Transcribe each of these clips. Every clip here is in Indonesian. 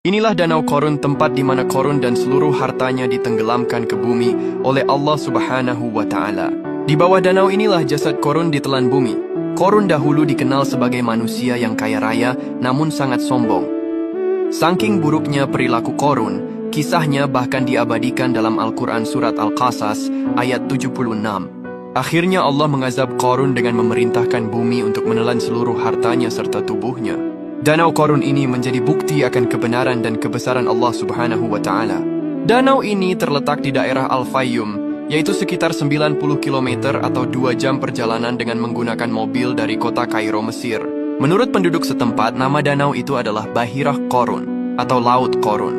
Inilah Danau Korun, tempat di mana Korun dan seluruh hartanya ditenggelamkan ke bumi oleh Allah Subhanahu wa Ta'ala. Di bawah danau inilah jasad Korun ditelan bumi. Korun dahulu dikenal sebagai manusia yang kaya raya, namun sangat sombong. Saking buruknya perilaku Korun, kisahnya bahkan diabadikan dalam Al-Quran Surat Al-Qasas ayat 76. Akhirnya Allah mengazab Korun dengan memerintahkan bumi untuk menelan seluruh hartanya serta tubuhnya. Danau Korun ini menjadi bukti akan kebenaran dan kebesaran Allah Subhanahu wa Ta'ala. Danau ini terletak di daerah Al-Fayyum, yaitu sekitar 90 km atau 2 jam perjalanan dengan menggunakan mobil dari kota Kairo, Mesir. Menurut penduduk setempat, nama danau itu adalah Bahirah Korun atau Laut Korun.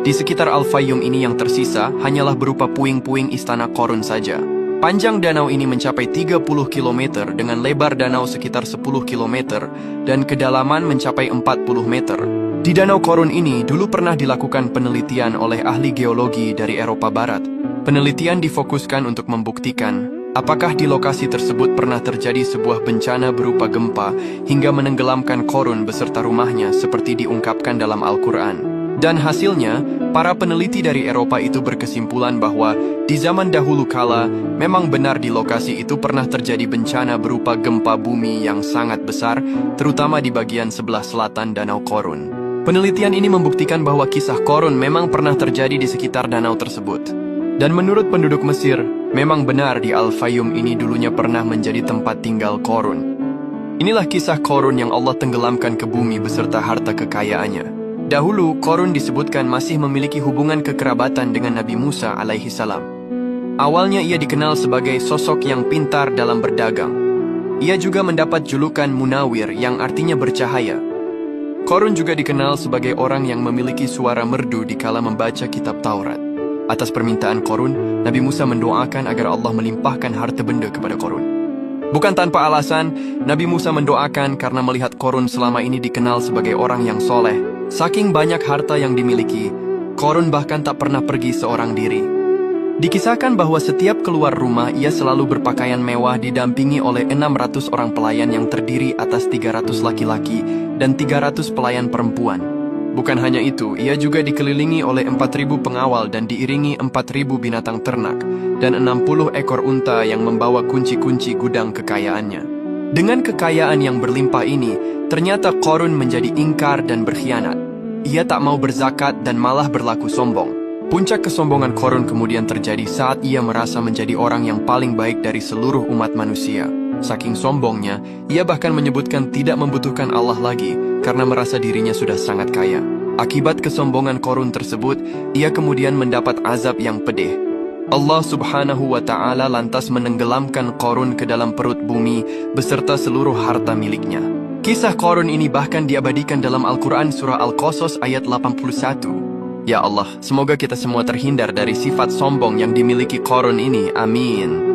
Di sekitar Al-Fayyum ini yang tersisa hanyalah berupa puing-puing istana Korun saja. Panjang danau ini mencapai 30 km dengan lebar danau sekitar 10 km dan kedalaman mencapai 40 meter. Di Danau Korun ini dulu pernah dilakukan penelitian oleh ahli geologi dari Eropa Barat. Penelitian difokuskan untuk membuktikan apakah di lokasi tersebut pernah terjadi sebuah bencana berupa gempa hingga menenggelamkan Korun beserta rumahnya seperti diungkapkan dalam Al-Quran. Dan hasilnya, para peneliti dari Eropa itu berkesimpulan bahwa di zaman dahulu kala, memang benar di lokasi itu pernah terjadi bencana berupa gempa bumi yang sangat besar, terutama di bagian sebelah selatan Danau Korun. Penelitian ini membuktikan bahwa kisah Korun memang pernah terjadi di sekitar danau tersebut. Dan menurut penduduk Mesir, memang benar di Al-Fayyum ini dulunya pernah menjadi tempat tinggal Korun. Inilah kisah Korun yang Allah tenggelamkan ke bumi beserta harta kekayaannya. Dahulu, Korun disebutkan masih memiliki hubungan kekerabatan dengan Nabi Musa alaihi salam. Awalnya ia dikenal sebagai sosok yang pintar dalam berdagang. Ia juga mendapat julukan Munawir yang artinya bercahaya. Korun juga dikenal sebagai orang yang memiliki suara merdu dikala membaca kitab Taurat. Atas permintaan Korun, Nabi Musa mendoakan agar Allah melimpahkan harta benda kepada Korun. Bukan tanpa alasan, Nabi Musa mendoakan karena melihat Korun selama ini dikenal sebagai orang yang soleh. Saking banyak harta yang dimiliki, Korun bahkan tak pernah pergi seorang diri. Dikisahkan bahwa setiap keluar rumah ia selalu berpakaian mewah didampingi oleh 600 orang pelayan yang terdiri atas 300 laki-laki dan 300 pelayan perempuan. Bukan hanya itu, ia juga dikelilingi oleh 4.000 pengawal dan diiringi 4.000 binatang ternak dan 60 ekor unta yang membawa kunci-kunci gudang kekayaannya. Dengan kekayaan yang berlimpah ini, ternyata Korun menjadi ingkar dan berkhianat. Ia tak mau berzakat dan malah berlaku sombong. Puncak kesombongan Korun kemudian terjadi saat ia merasa menjadi orang yang paling baik dari seluruh umat manusia. Saking sombongnya, ia bahkan menyebutkan tidak membutuhkan Allah lagi karena merasa dirinya sudah sangat kaya. Akibat kesombongan Korun tersebut, ia kemudian mendapat azab yang pedih. Allah Subhanahu wa Ta'ala lantas menenggelamkan Korun ke dalam perut bumi beserta seluruh harta miliknya. Kisah Korun ini bahkan diabadikan dalam Al-Quran Surah Al-Qasas ayat 81. Ya Allah, semoga kita semua terhindar dari sifat sombong yang dimiliki Korun ini. Amin.